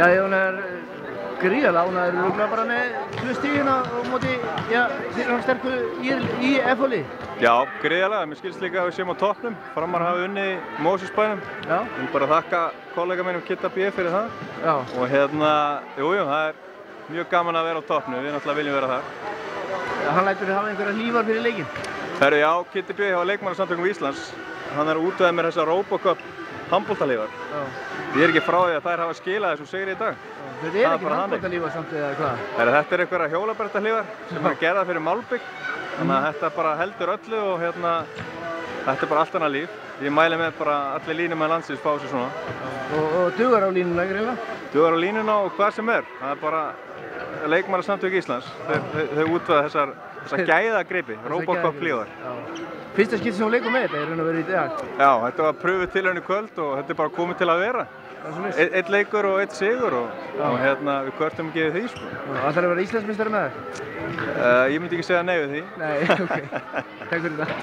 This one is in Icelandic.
Já, ég gríðarlega ánægður örugglega bara með 2 stigin á móti, já, þeir eru sterku í FH-liði. Já, gríðarlega. Mér skilst líka að við séum á toppnum. Framar hafi unnið Mosfellsbænum. Já. Ég vil bara þakka kollega mínum Kidda B fyrir það. Já. Og jú, það er mjög gaman að vera á toppnum. Við náttúrulega viljum vera þar. Hann lætur hafa einhverja hlífar fyrir leikinn. Herru, já, Kiddi B hjá Leikmannasamtökum Íslands. Hann er útveðið mér þessa Robocup handboltalífar. Ég er ekki frá því að þær hafa skilað þessum sigri í dag. Þetta er ekki handboltalífar samt eða hvað? Þetta er einhverja hjólabretta-hlífar sem er gerðar fyrir Malbik. Þannig að þetta bara heldur öllu og þetta er bara allt annað líf. Ég mæli með bara allir línumenn landsins fá sér svona. Og dugar á línuna, greinilega? Dugar á línuna og hvað sem er. Það er bara Leikmannasamtök Íslands. Þau útveða þessa gæðagripi, Robocup-hlífar. Fyrsta skipti sem þú leikur með þetta, raun og veru í dag? Já, þetta var pröfuð tilraun í kvöld og þetta er bara komið til að vera. Einn leikur og einn sigur og við kvörtum ekki við því, sko. Ætlarðu að vera Íslandsmeistari með það? Ég myndi ekki segja nei við því. Nei, ok. Takk fyrir það.